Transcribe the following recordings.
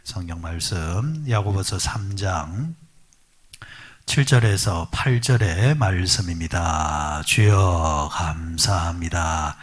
성경 말씀 야고보서 3장 7절에서 8절의 말씀입니다. 주여 감사합니다.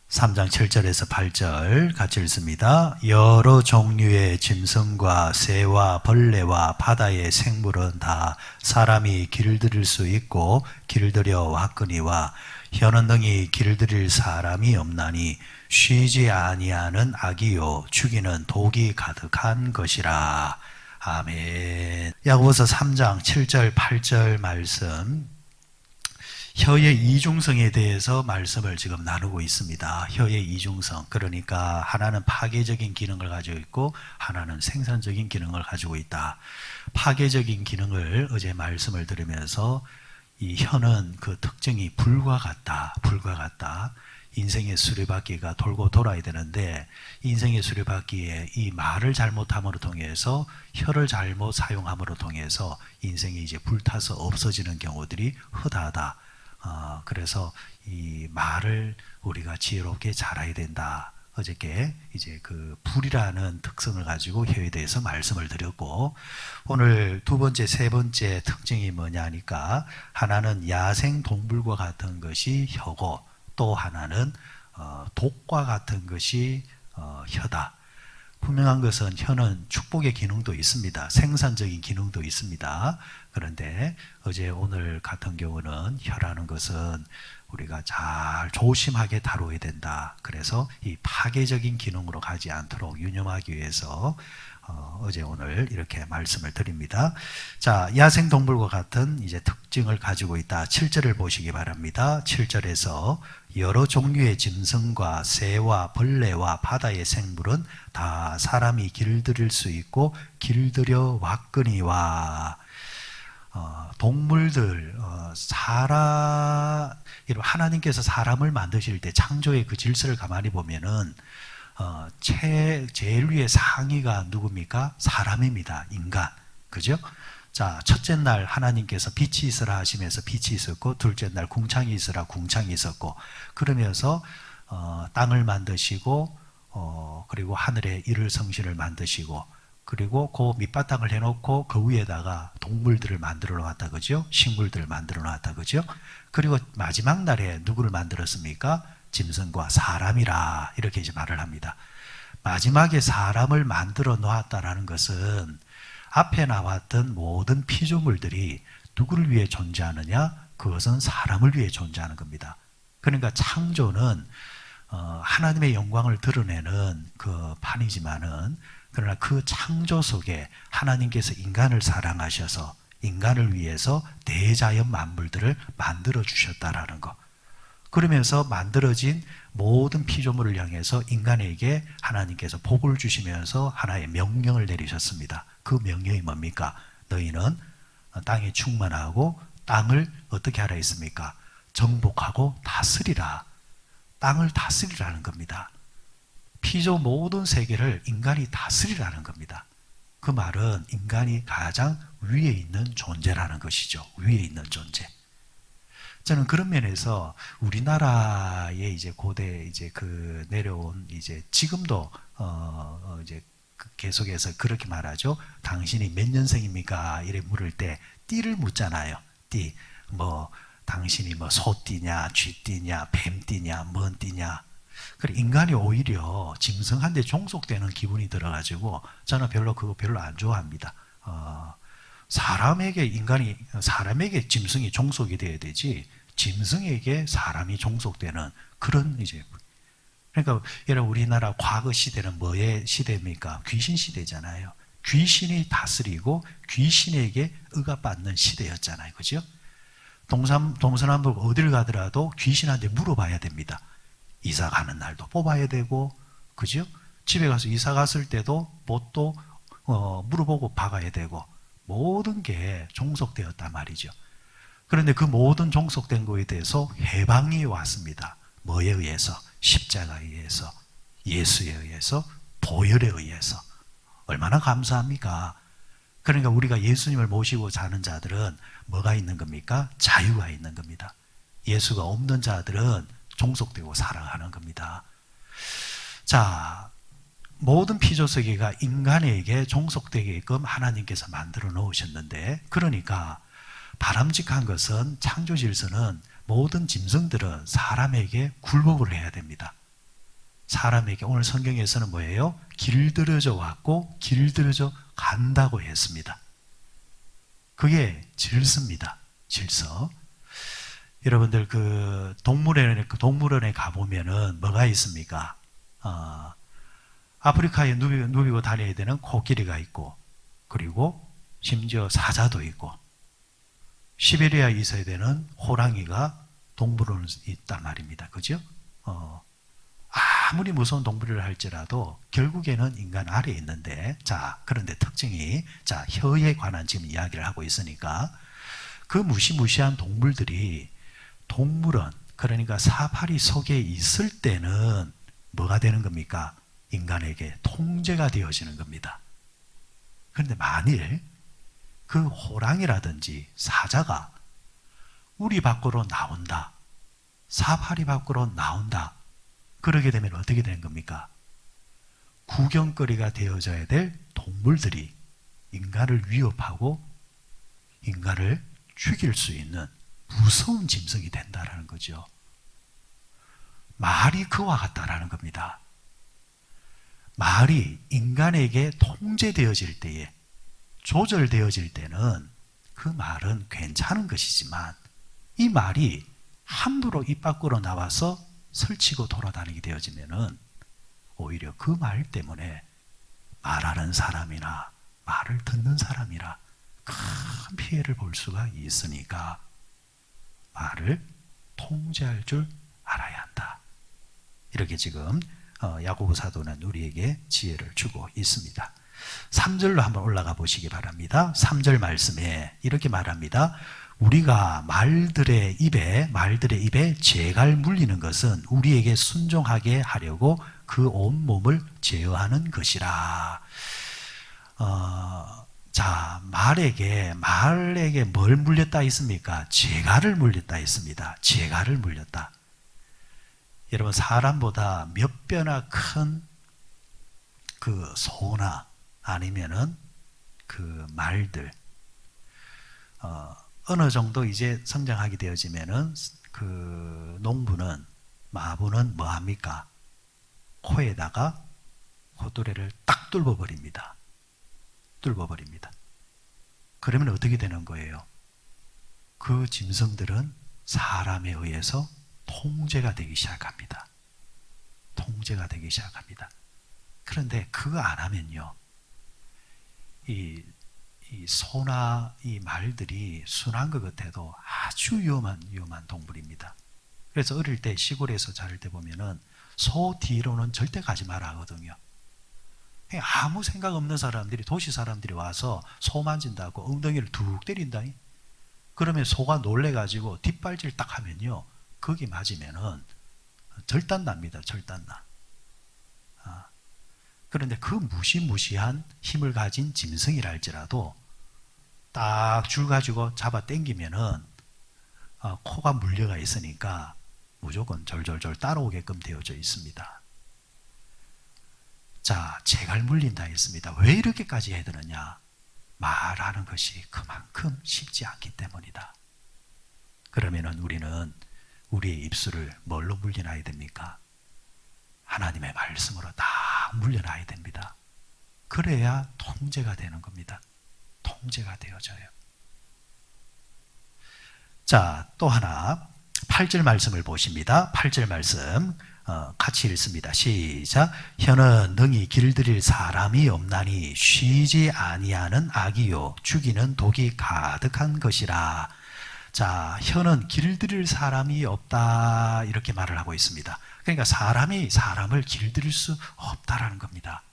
3장 7절에서 8절 같이 읽습니다. 여러 종류의 짐승과 새와 벌레와 바다의 생물은 다 사람이 길들일 수 있고 길들여 왔거니와 혀는 능히 길들일 사람이 없나니 쉬지 아니하는 악이요 죽이는 독이 가득한 것이라. 아멘. 야고보서 3장 7절 8절 말씀, 혀의 이중성에 대해서 말씀을 지금 나누고 있습니다. 혀의 이중성, 그러니까 하나는 파괴적인 기능을 가지고 있고 하나는 생산적인 기능을 가지고 있다. 파괴적인 기능을 어제 말씀을 들으면서 이 혀는 그 특징이 불과 같다. 인생의 수레바퀴가 돌고 돌아야 되는데 인생의 수레바퀴에 이 말을 잘못함으로 통해서, 혀를 잘못 사용함으로 통해서 인생이 이제 불타서 없어지는 경우들이 허다하다. 그래서 이 말을 우리가 지혜롭게 잘해야 된다. 어저께 이제 그 불이라는 특성을 가지고 혀에 대해서 말씀을 드렸고, 오늘 두 번째, 세 번째 특징이 뭐냐니까, 하나는 야생 동물과 같은 것이 혀고, 또 하나는 독과 같은 것이 혀다. 분명한 것은 혀는 축복의 기능도 있습니다. 생산적인 기능도 있습니다. 그런데 어제 오늘 같은 경우는 혀라는 것은 우리가 잘 조심하게 다뤄야 된다. 그래서 이 파괴적인 기능으로 가지 않도록 유념하기 위해서 어제 오늘 이렇게 말씀을 드립니다. 자, 야생동물과 같은 이제 특징을 가지고 있다. 7절을 보시기 바랍니다. 7절에서 여러 종류의 짐승과 새와 벌레와 바다의 생물은 다 사람이 길들일 수 있고 길들여 왔거니와. 동물들, 하나님께서 사람을 만드실 때 창조의 그 질서를 가만히 보면은 제일 위에 상위가 누굽니까? 사람입니다. 인간. 그죠? 자, 첫째 날 하나님께서 빛이 있으라 하시면서 빛이 있었고, 둘째 날 궁창이 있으라 궁창이 있었고, 그러면서 땅을 만드시고, 그리고 하늘에 이를 성신을 만드시고, 그리고 그 밑바탕을 해놓고 그 위에다가 동물들을 만들어 놨다. 그죠? 식물들을 만들어 놨다. 그죠? 그리고 마지막 날에 누구를 만들었습니까? 짐승과 사람이라, 이렇게 이제 말을 합니다. 마지막에 사람을 만들어 놓았다라는 것은 앞에 나왔던 모든 피조물들이 누구를 위해 존재하느냐? 그것은 사람을 위해 존재하는 겁니다. 그러니까 창조는 하나님의 영광을 드러내는 그 판이지만은, 그러나 그 창조 속에 하나님께서 인간을 사랑하셔서 인간을 위해서 대자연 만물들을 만들어 주셨다라는 것. 그러면서 만들어진 모든 피조물을 향해서 인간에게 하나님께서 복을 주시면서 하나의 명령을 내리셨습니다. 그 명령이 뭡니까? 너희는 땅에 충만하고 땅을 어떻게 하라 했습니까? 정복하고 다스리라. 땅을 다스리라는 겁니다. 피조 모든 세계를 인간이 다스리라는 겁니다. 그 말은 인간이 가장 위에 있는 존재라는 것이죠. 위에 있는 존재. 저는 그런 면에서 우리나라의 이제 고대 이제 그 내려온 이제 지금도 이제 계속해서 그렇게 말하죠. 당신이 몇 년생입니까? 이래 물을 때 띠를 묻잖아요. 띠. 당신이 소띠냐, 쥐띠냐, 뱀띠냐, 뭔 띠냐. 그래, 인간이 오히려 짐승한테 종속되는 기분이 들어가지고 저는 그거 별로 안 좋아합니다. 사람에게 짐승이 종속이 돼야 되지, 짐승에게 사람이 종속되는 그런 이제. 그러니까 여러분, 우리나라 과거 시대는 뭐의 시대입니까? 귀신 시대잖아요. 귀신이 다스리고 귀신에게 억압받는 시대였잖아요. 그죠? 동서남북 어딜 가더라도 귀신한테 물어봐야 됩니다. 이사 가는 날도 뽑아야 되고, 그죠? 집에 가서 이사 갔을 때도 뭣도 물어보고 박아야 되고, 모든 게 종속되었단 말이죠. 그런데 그 모든 종속된 거에 대해서 해방이 왔습니다. 뭐에 의해서? 십자가에 의해서, 예수에 의해서, 보혈에 의해서. 얼마나 감사합니까? 그러니까 우리가 예수님을 모시고 사는 자들은 뭐가 있는 겁니까? 자유가 있는 겁니다. 예수가 없는 자들은 종속되고 살아가는 겁니다. 자, 모든 피조세계가 인간에게 종속되게끔 하나님께서 만들어 놓으셨는데, 그러니까 바람직한 것은, 창조 질서는 모든 짐승들은 사람에게 굴복을 해야 됩니다. 사람에게, 오늘 성경에서는 뭐예요? 길들여져 왔고 길들여져 간다고 했습니다. 그게 질서입니다. 질서. 여러분들 동물원에 가보면은 뭐가 있습니까? 아프리카에 누비고 다녀야 되는 코끼리가 있고, 그리고 심지어 사자도 있고, 시베리아에 있어야 되는 호랑이가 동물원에 있단 말입니다. 그죠? 아무리 무서운 동물이라 할지라도 결국에는 인간 아래에 있는데, 자, 그런데 특징이, 자, 혀에 관한 지금 이야기를 하고 있으니까, 그 무시무시한 동물들이 동물원, 그러니까 사파리 속에 있을 때는 뭐가 되는 겁니까? 인간에게 통제가 되어지는 겁니다. 그런데 만일 그 호랑이라든지 사자가 우리 밖으로 나온다, 사파리 밖으로 나온다, 그러게 되면 어떻게 되는 겁니까? 구경거리가 되어져야 될 동물들이 인간을 위협하고 인간을 죽일 수 있는 무서운 짐승이 된다라는 거죠. 말이 그와 같다라는 겁니다. 말이 인간에게 통제되어질 때에, 조절되어질 때는 그 말은 괜찮은 것이지만, 이 말이 함부로 입 밖으로 나와서 설치고 돌아다니게 되어지면은 오히려 그 말 때문에 말하는 사람이나 말을 듣는 사람이나 큰 피해를 볼 수가 있으니까 말을 통제할 줄 알아야 한다. 이렇게 지금 야고보 사도는 우리에게 지혜를 주고 있습니다. 3절로 한번 올라가 보시기 바랍니다. 3절 말씀에 이렇게 말합니다. 우리가 말들의 입에 재갈 물리는 것은 우리에게 순종하게 하려고 그 온몸을 제어하는 것이라. 자, 말에게 뭘 물렸다 했습니까? 재갈을 물렸다 했습니다. 재갈을 물렸다. 여러분, 사람보다 몇 배나 큰 그 소나 아니면은 그 말들, 어느 정도 이제 성장하게 되어지면은 그 마부는 뭐 합니까? 코에다가 코뚜레를 딱 뚫어버립니다. 그러면 어떻게 되는 거예요? 그 짐승들은 사람에 의해서 통제가 되기 시작합니다. 그런데 그거 안 하면요, 이 소나 이 말들이 순한 것 같아도 아주 위험한 동물입니다. 그래서 어릴 때 시골에서 자랄 때 보면은 소 뒤로는 절대 가지 마라 하거든요. 아무 생각 없는 사람들이, 도시 사람들이 와서 소 만진다고 엉덩이를 툭 때린다. 그러면 소가 놀래가지고 뒷발질 딱 하면요, 거기 맞으면은 절단 납니다. 그런데 그 무시무시한 힘을 가진 짐승이라 할지라도 딱 줄 가지고 잡아 당기면은 코가 물려가 있으니까 무조건 절절절 따라오게끔 되어져 있습니다. 자, 재갈 물린다 했습니다. 왜 이렇게까지 해야 되느냐? 말하는 것이 그만큼 쉽지 않기 때문이다. 그러면은 우리는 우리의 입술을 뭘로 물려놔야 됩니까? 하나님의 말씀으로 다 물려놔야 됩니다. 그래야 통제가 되는 겁니다. 통제가 되어져요. 자, 또 하나 8절 말씀을 보십니다. 8절 말씀 같이 읽습니다. 시작. 혀는 능히 길들일 사람이 없나니 쉬지 아니하는 악이요 죽이는 독이 가득한 것이라. 자, 혀는 길들일 사람이 없다, 이렇게 말을 하고 있습니다. 그러니까 사람이 사람을 길들일 수 없다라는 겁니다.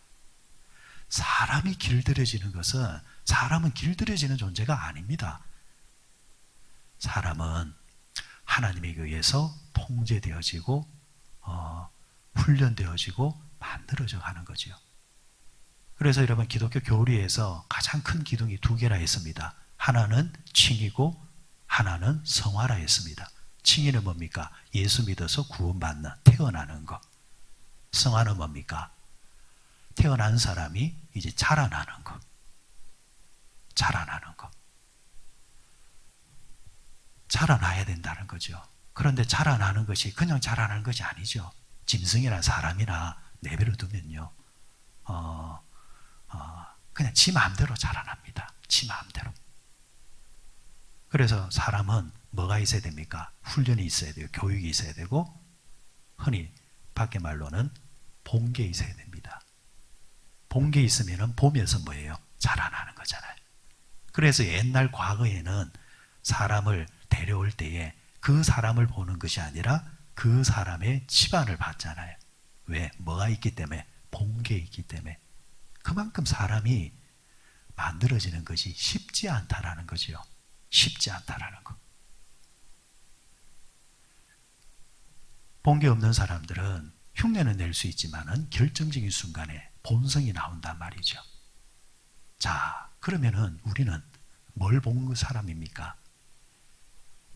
사람이 길들여지는 것은, 사람은 길들여지는 존재가 아닙니다. 사람은 하나님에 의해서 통제되어지고 훈련되어지고 만들어져 가는 거죠. 그래서 여러분, 기독교 교리에서 가장 큰 기둥이 두 개나 있습니다. 하나는 칭이고 하나는 성화라 했습니다. 칭의는 뭡니까? 예수 믿어서 구원받는, 태어나는 것. 성화는 뭡니까? 태어난 사람이 이제 자라나는 것. 자라나는 것. 자라나야 된다는 거죠. 그런데 자라나는 것이 그냥 자라나는 것이 아니죠. 짐승이나 사람이나 내버려 두면요. 그냥 지 마음대로 자라납니다. 지 마음대로. 그래서 사람은 뭐가 있어야 됩니까? 훈련이 있어야 돼요. 교육이 있어야 되고, 흔히 밖에 말로는 본게 있어야 됩니다. 본게 있으면 보면서 뭐예요? 자라나는 거잖아요. 그래서 옛날 과거에는 사람을 데려올 때에 그 사람을 보는 것이 아니라 그 사람의 집안을 봤잖아요. 왜? 뭐가 있기 때문에? 본게 있기 때문에. 그만큼 사람이 만들어지는 것이 쉽지 않다라는 거죠. 쉽지 않다라는 거. 본게 없는 사람들은 흉내는 낼 수 있지만은 결정적인 순간에 본성이 나온단 말이죠. 자, 그러면은 우리는 뭘 본 사람입니까?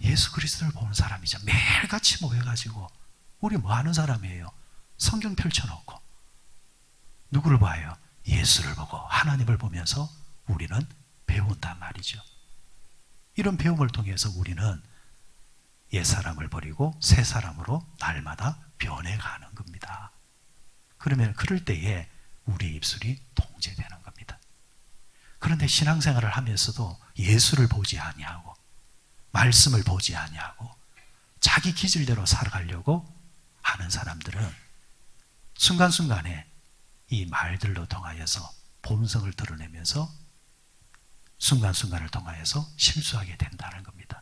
예수 그리스도를 보는 사람이죠. 매일같이 모여가지고 우리 뭐 하는 사람이에요? 성경 펼쳐놓고 누구를 봐요? 예수를 보고 하나님을 보면서 우리는 배운단 말이죠. 이런 배움을 통해서 우리는 옛사람을 버리고 새사람으로 날마다 변해가는 겁니다. 그러면 그럴 때에 우리의 입술이 통제되는 겁니다. 그런데 신앙생활을 하면서도 예수를 보지 아니하고 말씀을 보지 아니하고 자기 기질대로 살아가려고 하는 사람들은 순간순간에 이 말들로 통하여서 본성을 드러내면서 순간순간을 통하여서 실수하게 된다는 겁니다.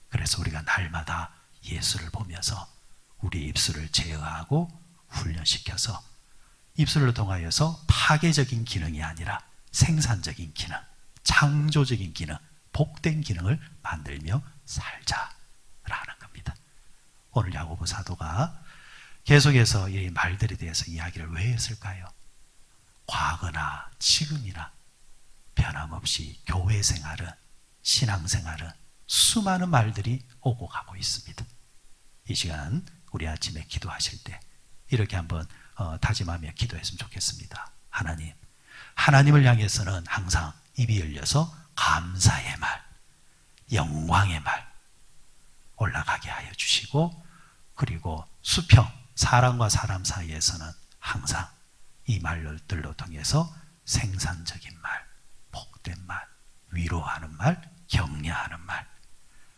그래서 우리가 날마다 예수를 보면서 우리 입술을 제어하고 훈련시켜서 입술을 통하여서 파괴적인 기능이 아니라 생산적인 기능, 창조적인 기능, 복된 기능을 만들며 살자라는 겁니다. 오늘 야고보 사도가 계속해서 이 말들에 대해서 이야기를 왜 했을까요? 과거나 지금이나 변함없이 교회 생활은, 신앙생활은 수많은 말들이 오고 가고 있습니다. 이 시간 우리 아침에 기도하실 때 이렇게 한번 다짐하며 기도했으면 좋겠습니다. 하나님, 하나님을 향해서는 항상 입이 열려서 감사의 말, 영광의 말 올라가게 하여 주시고, 그리고 수평, 사람과 사람 사이에서는 항상 이 말들로 통해서 생산적인 말, 복된 말, 위로하는 말, 격려하는 말,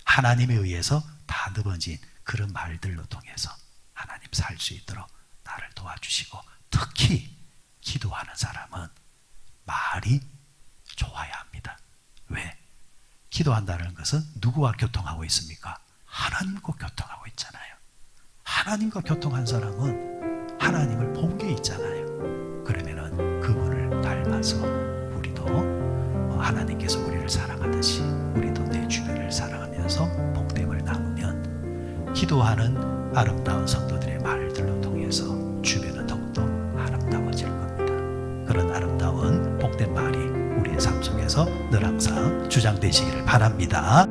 하나님에 의해서 다듬어진 그런 말들로 통해서 하나님 살 수 있도록 나를 도와주시고, 특히 기도하는 사람은 말이 좋아야 합니다. 왜? 기도한다는 것은 누구와 교통하고 있습니까? 하나님과 교통하고 있잖아요. 하나님과 교통한 사람은 하나님을 본 게 있잖아요. 그러면은 그분을 닮아서 우리도 하나님께서 우리를 사랑하듯이 우리도 내 주변을 사랑하면서 복됨을 나누면 기도하는 아름다운 성도들의 말들로 통해서 주변은 더욱더 아름다워질 겁니다. 그런 아름다운 복된 말이 우리의 삶 속에서 늘 항상 주장되시기를 바랍니다.